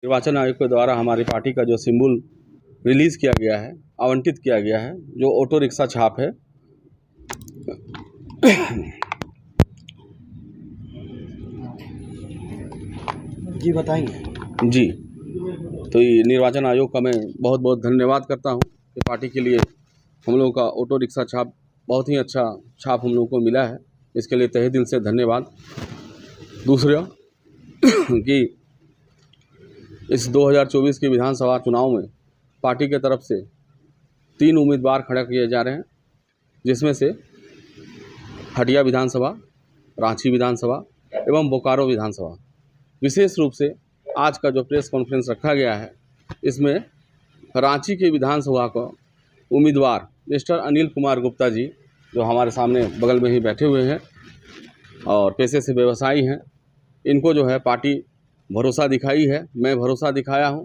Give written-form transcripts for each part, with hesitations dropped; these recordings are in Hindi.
निर्वाचन आयोग के द्वारा हमारी पार्टी का जो सिंबल रिलीज़ किया गया है, आवंटित किया गया है, जो ऑटो रिक्शा छाप है, जी बताएंगे। जी, तो ये निर्वाचन आयोग का मैं बहुत बहुत धन्यवाद करता हूँ कि पार्टी के लिए हम लोगों का ऑटो रिक्शा छाप बहुत ही अच्छा छाप हम लोगों को मिला है। इसके लिए तहे दिल से धन्यवाद। दूसरा कि इस 2024 के विधानसभा चुनाव में पार्टी के तरफ से 3 उम्मीदवार खड़ा किए जा रहे हैं, जिसमें से हटिया विधानसभा, रांची विधानसभा एवं बोकारो विधानसभा। विशेष रूप से आज का जो प्रेस कॉन्फ्रेंस रखा गया है, इसमें रांची के विधानसभा का उम्मीदवार मिस्टर अनिल कुमार गुप्ता जी, जो हमारे सामने बगल में ही बैठे हुए हैं और पेशे से व्यवसायी हैं, इनको जो है पार्टी भरोसा दिखाई है। मैं भरोसा दिखाया हूं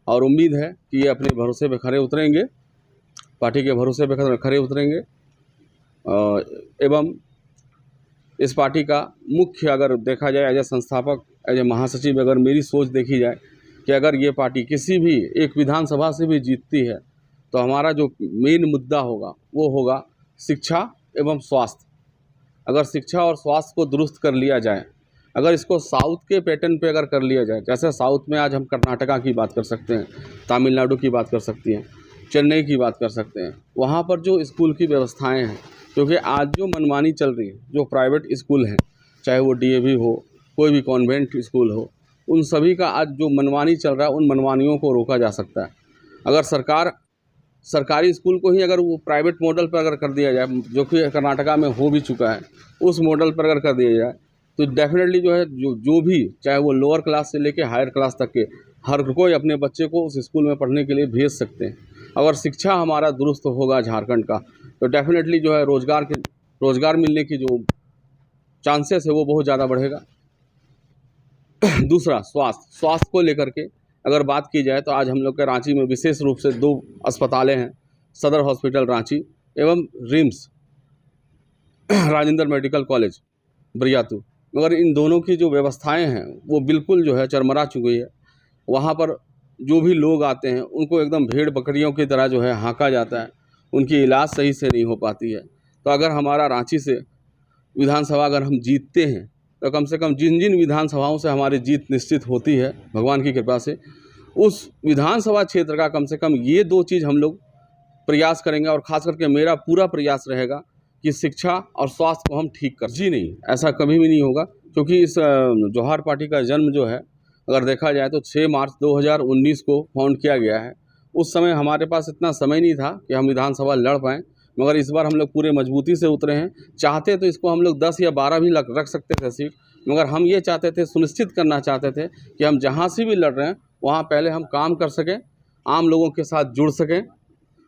और उम्मीद है कि ये अपने भरोसे पे खरे उतरेंगे, पार्टी के भरोसे पे खरे उतरेंगे। एवं इस पार्टी का मुख्य अगर देखा जाए एज ए संस्थापक, एज ए महासचिव, अगर मेरी सोच देखी जाए कि अगर ये पार्टी किसी भी एक विधानसभा से भी जीतती है तो हमारा जो मेन मुद्दा होगा वो होगा शिक्षा एवं स्वास्थ्य। अगर शिक्षा और स्वास्थ्य को दुरुस्त कर लिया जाए, अगर इसको साउथ के पैटर्न पे अगर कर लिया जाए, जैसे साउथ में आज हम कर्नाटका की बात कर सकते हैं, तमिलनाडु की बात कर सकती हैं, चेन्नई की बात कर सकते हैं, वहाँ पर जो स्कूल की व्यवस्थाएं हैं, क्योंकि आज जो मनमानी चल रही है, जो प्राइवेट स्कूल हैं, चाहे वो डीएवी हो, कोई भी कॉन्वेंट स्कूल हो, उन सभी का आज जो मनमानी चल रहा है, उन मनमानियों को रोका जा सकता है। अगर सरकारी स्कूल को ही अगर वो प्राइवेट मॉडल पर अगर कर दिया जाए, जो कि कर्नाटका में हो भी चुका है, उस मॉडल पर अगर कर दिया जाए तो डेफिनेटली जो है जो भी, चाहे वो लोअर क्लास से लेके हायर क्लास तक के, हर कोई अपने बच्चे को उस स्कूल में पढ़ने के लिए भेज सकते हैं। अगर शिक्षा हमारा दुरुस्त होगा झारखंड का, तो डेफिनेटली जो है रोज़गार मिलने की जो चांसेस है वो बहुत ज़्यादा बढ़ेगा। दूसरा स्वास्थ्य को लेकर के अगर बात की जाए तो आज हम लोग के रांची में विशेष रूप से 2 अस्पतालें हैं, सदर हॉस्पिटल रांची एवं RIMS Rajendra medical college Bariatu, मगर इन दोनों की जो व्यवस्थाएं हैं वो बिल्कुल जो है चरमरा चुकी है। वहाँ पर जो भी लोग आते हैं उनको एकदम भेड़ बकरियों की तरह जो है हाँका जाता है, उनकी इलाज सही से नहीं हो पाती है। तो अगर हमारा रांची से विधानसभा अगर हम जीतते हैं तो कम से कम जिन जिन विधानसभाओं से हमारी जीत निश्चित होती है भगवान की कृपा से, उस विधानसभा क्षेत्र का कम से कम ये 2 चीज़ हम लोग प्रयास करेंगे। और ख़ास करके मेरा पूरा प्रयास रहेगा कि शिक्षा और स्वास्थ्य को हम ठीक कर। जी नहीं, ऐसा कभी भी नहीं होगा, क्योंकि इस जौहर पार्टी का जन्म जो है अगर देखा जाए तो 6 मार्च 2019 को फाउंड किया गया है। उस समय हमारे पास इतना समय नहीं था कि हम विधानसभा लड़ पाएँ, मगर इस बार हम लोग पूरे मजबूती से उतरे हैं। चाहते तो इसको हम लोग 10 या 12 भी रख सकते थे सीट, मगर हम ये चाहते थे, सुनिश्चित करना चाहते थे कि हम जहाँ से भी लड़ रहे हैं वहाँ पहले हम काम कर सकें, आम लोगों के साथ जुड़ सकें,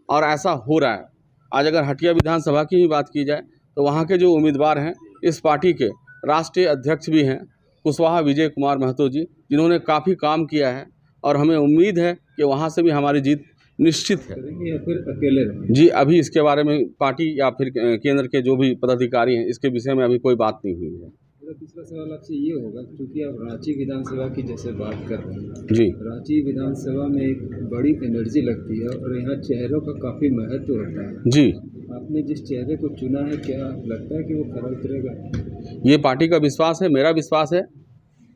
और ऐसा हो रहा है। आज अगर हटिया विधानसभा की ही बात की जाए तो वहाँ के जो उम्मीदवार हैं, इस पार्टी के राष्ट्रीय अध्यक्ष भी हैं कुशवाहा विजय कुमार महतो जी, जिन्होंने काफ़ी काम किया है और हमें उम्मीद है कि वहाँ से भी हमारी जीत निश्चित है। या फिर अकेले रहेंगे? जी, अभी इसके बारे में पार्टी या फिर केंद्र के जो भी पदाधिकारी हैं, इसके विषय में अभी कोई बात नहीं हुई है। मेरा तीसरा सवाल आपसे ये होगा, क्योंकि आप रांची विधानसभा की जैसे बात कर रहे हैं, जी, रांची विधानसभा में एक बड़ी एनर्जी लगती है और यहाँ चेहरों का काफ़ी महत्व होता है। जी, आपने जिस चेहरे को चुना है, क्या लगता है कि वो खरा उतरेगा? ये पार्टी का विश्वास है, मेरा विश्वास है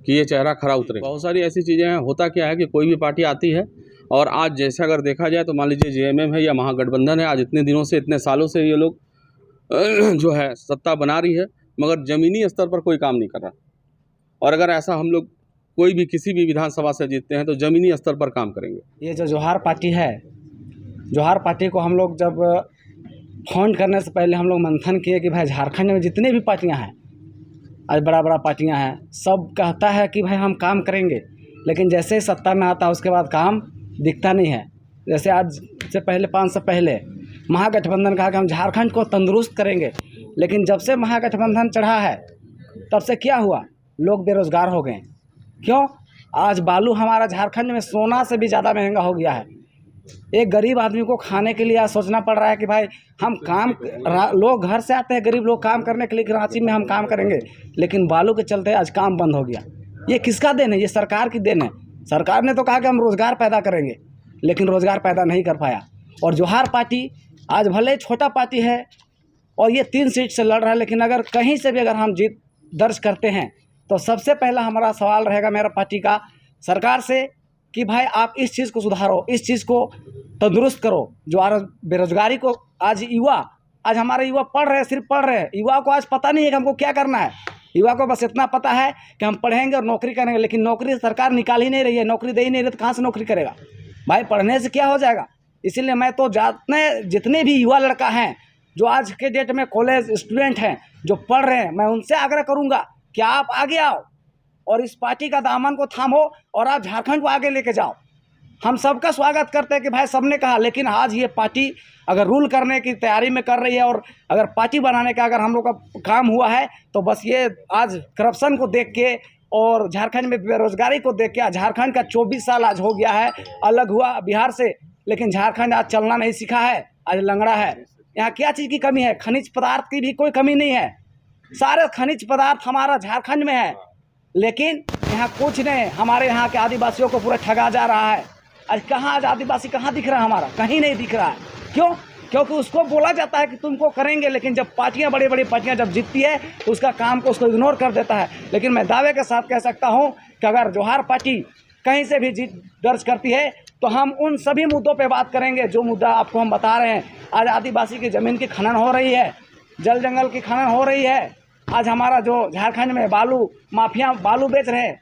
कि ये चेहरा खरा उतरेगा। बहुत सारी ऐसी चीज़ें हैं। होता क्या है कि कोई भी पार्टी आती है और आज जैसे अगर देखा जाए तो मान लीजिए जेएमएम है या महागठबंधन है, आज इतने दिनों से, इतने सालों से ये लोग जो है सत्ता बना रही है, मगर ज़मीनी स्तर पर कोई काम नहीं कर रहा। और अगर ऐसा हम लोग कोई भी किसी भी विधानसभा से जीतते हैं तो ज़मीनी स्तर पर काम करेंगे। ये जो जौहर पार्टी है, जौहर पार्टी को हम लोग जब फाउंड करने से पहले हम लोग मंथन किए कि भाई झारखंड में जितने भी पार्टियां हैं, आज बड़ा पार्टियां हैं, सब कहता है कि भाई हम काम करेंगे, लेकिन जैसे ही सत्ता में आता है उसके बाद काम दिखता नहीं है। जैसे आज से पहले 5 साल पहले महागठबंधन कहा कि हम झारखंड को तंदुरुस्त करेंगे, लेकिन जब से महागठबंधन चढ़ा है तब से क्या हुआ, लोग बेरोज़गार हो गए। क्यों? आज बालू हमारा झारखंड में सोना से भी ज़्यादा महंगा हो गया है। एक गरीब आदमी को खाने के लिए सोचना पड़ रहा है कि भाई हम लोग घर से आते हैं, गरीब लोग काम करने के लिए रांची में हम काम करेंगे, लेकिन बालू के चलते आज काम बंद हो गया। ये किसका देन है? ये सरकार की देन है। सरकार ने तो कहा कि हम रोज़गार पैदा करेंगे, लेकिन रोज़गार पैदा नहीं कर पाया। और जोहार पार्टी आज भले छोटा पार्टी है और ये 3 सीट से लड़ रहा है, लेकिन अगर कहीं से भी अगर हम जीत दर्ज करते हैं तो सबसे पहला हमारा सवाल रहेगा मेरा पार्टी का सरकार से कि भाई आप इस चीज़ को सुधारो, इस चीज़ को तंदुरुस्त करो। जो आज बेरोजगारी को आज हमारे युवा पढ़ रहे हैं, सिर्फ पढ़ रहे हैं। युवा को आज पता नहीं है कि हमको क्या करना है। युवा को बस इतना पता है कि हम पढ़ेंगे और नौकरी करेंगे, लेकिन नौकरी सरकार निकाल ही नहीं रही है, नौकरी दे ही नहीं रही, तो कहाँ से नौकरी करेगा भाई? पढ़ने से क्या हो जाएगा? इसीलिए मैं तो जितने भी युवा लड़का हैं जो आज के डेट में कॉलेज स्टूडेंट हैं, जो पढ़ रहे हैं, मैं उनसे आग्रह करूँगा कि आप आगे आओ और इस पार्टी का दामन को थामो और आप झारखंड को आगे लेके जाओ। हम सबका स्वागत करते हैं कि भाई सबने कहा, लेकिन आज ये पार्टी अगर रूल करने की तैयारी में कर रही है और अगर पार्टी बनाने का अगर हम लोग का काम हुआ है तो बस ये आज करप्शन को देख के और झारखंड में बेरोजगारी को देख के, झारखंड का 24 साल आज हो गया है, अलग हुआ बिहार से, लेकिन झारखंड आज चलना नहीं सीखा है, आज लंगड़ा है। यहाँ क्या चीज़ की कमी है? खनिज पदार्थ की भी कोई कमी नहीं है, सारे खनिज पदार्थ हमारा झारखंड में है, लेकिन यहाँ कुछ नहीं। हमारे यहाँ के आदिवासियों को पूरा ठगा जा रहा है। आज कहाँ आज आदिवासी कहाँ दिख रहा है? हमारा कहीं नहीं दिख रहा है। क्यों? क्योंकि उसको बोला जाता है कि तुमको करेंगे, लेकिन जब पार्टियां बड़ी बड़ी पार्टियां जब जीतती है तो उसका काम को उसको इग्नोर कर देता है। लेकिन मैं दावे के साथ कह सकता हूं कि अगर जोहार पार्टी कहीं से भी जीत दर्ज करती है तो हम उन सभी मुद्दों पे बात करेंगे जो मुद्दा आपको हम बता रहे हैं। आज आदिवासी की ज़मीन की खनन हो रही है, जल जंगल की खनन हो रही है। आज हमारा जो झारखंड में बालू माफिया बालू बेच रहे हैं,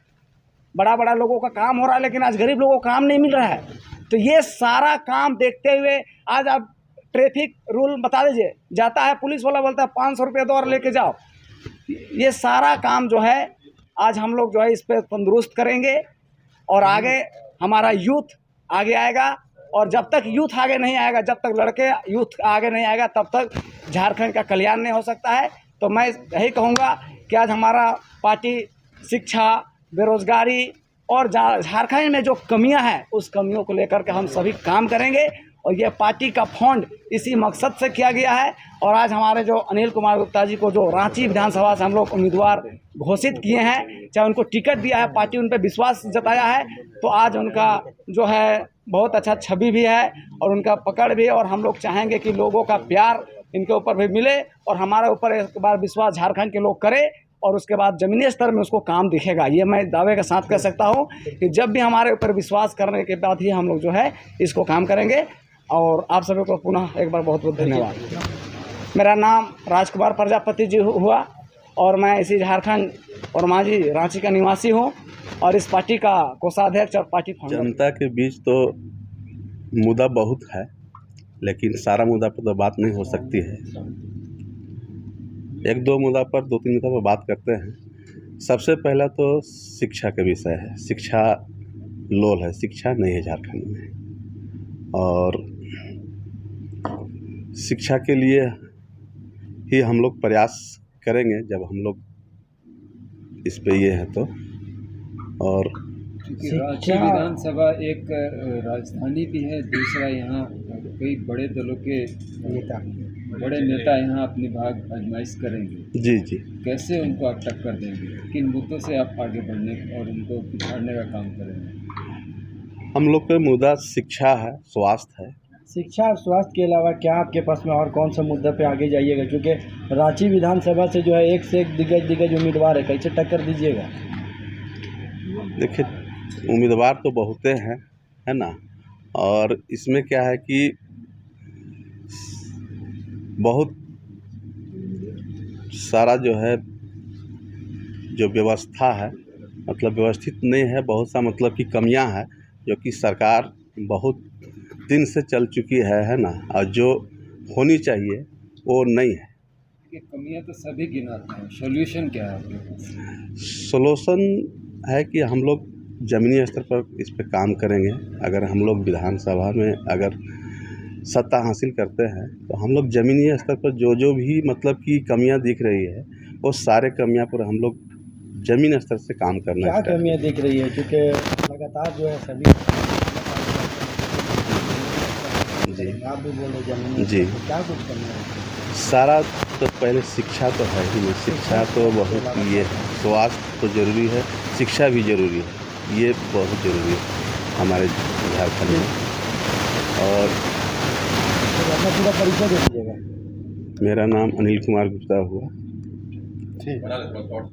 बड़ा बड़ा लोगों का काम हो रहा है, लेकिन आज गरीब लोगों को काम नहीं मिल रहा है। तो ये सारा काम देखते हुए आज आप ट्रैफिक रूल बता दीजिए, जाता है पुलिस वाला बोलता है 500 रुपये दो और लेके जाओ। ये सारा काम जो है आज हम लोग जो है इस पर तंदुरुस्त करेंगे और आगे हमारा यूथ आगे आएगा। और जब तक यूथ आगे नहीं आएगा, जब तक लड़के यूथ आगे नहीं आएगा, तब तक झारखंड का कल्याण नहीं हो सकता है। तो मैं यही कहूँगा कि आज हमारा पार्टी शिक्षा, बेरोजगारी और झारखंड में जो कमियां हैं उस कमियों को लेकर के हम सभी काम करेंगे। और ये पार्टी का फंड इसी मकसद से किया गया है। और आज हमारे जो अनिल कुमार गुप्ता जी को जो रांची विधानसभा से हम लोग उम्मीदवार घोषित किए हैं, चाहे उनको टिकट दिया है, पार्टी उन पर विश्वास जताया है, तो आज उनका जो है बहुत अच्छा छवि भी है और उनका पकड़ भी है। और हम लोग चाहेंगे कि लोगों का प्यार इनके ऊपर भी मिले और हमारे ऊपर एक बार विश्वास झारखंड के लोग करें और उसके बाद ज़मीनी स्तर में उसको काम दिखेगा। ये मैं दावे के साथ कह सकता हूँ कि जब भी हमारे ऊपर विश्वास करने के बाद ही हम लोग जो है इसको काम करेंगे। और आप सभी को पुनः एक बार बहुत बहुत धन्यवाद। मेरा नाम राजकुमार प्रजापति जी हुआ और मैं इसी झारखंड और मांझी रांची का निवासी हूँ और इस पार्टी का कोषाध्यक्ष और पार्टी फाउंडर। जनता के बीच तो मुद्दा बहुत है, लेकिन सारा मुद्दा पर तो बात नहीं हो सकती है। एक दो मुद्दा पर, 2-3 मुद्दा पर बात करते हैं। सबसे पहला तो शिक्षा के विषय है। शिक्षा लोल है, शिक्षा नहीं है झारखंड में। और शिक्षा के लिए ही हम लोग प्रयास करेंगे जब हम लोग इस पे ये है तो। और रांची विधानसभा एक राजधानी भी है, दूसरा यहाँ कई बड़े दलों के बड़े नेता यहाँ अपनी भाग आजमाइश करेंगे। जी जी, कैसे उनको आप टक्कर देंगे? किन मुद्दों से आप आगे बढ़ने और उनको पिछाड़ने का काम करेंगे? हम लोग का मुद्दा शिक्षा है, स्वास्थ्य है। शिक्षा और स्वास्थ्य के अलावा क्या आपके पास में और कौन सा मुद्दा पे आगे जाइएगा? क्योंकि रांची विधानसभा से जो है एक से एक दिग्गज उम्मीदवार है, कैसे टक्कर दीजिएगा? देखिए, उम्मीदवार तो बहुते हैं, है ना। और इसमें क्या है कि बहुत सारा जो है जो व्यवस्था है, मतलब व्यवस्थित नहीं है, बहुत सा मतलब कि कमियां हैं जो कि सरकार बहुत दिन से चल चुकी है ना। और जो होनी चाहिए वो नहीं है। ये कमियां तो सभी गिनाते हैं, सोल्यूशन क्या है आपके पास? सोल्यूशन है कि हम लोग ज़मीनी स्तर पर इस पे काम करेंगे। अगर हम लोग विधानसभा में अगर सत्ता हासिल करते हैं तो हम लोग ज़मीनी स्तर पर जो भी मतलब कि कमियां दिख रही है वो सारे कमियां पर हम लोग ज़मीन स्तर से काम करना क्या चाहिए। कमियां दिख रही है? क्योंकि लगातार जो है सभी जी आप भी बोल रहे जमीन जी, क्या कुछ करना है? सारा तो पहले शिक्षा तो है ही नहीं, शिक्षा तो बहुत ये है। स्वास्थ्य तो ज़रूरी है, शिक्षा भी ज़रूरी है। ये बहुत ज़रूरी है हमारे झारखंड में। और तो अपना पूरा परिचय दे दीजिएगा। मेरा नाम अनिल कुमार गुप्ता हुआ। ठीक।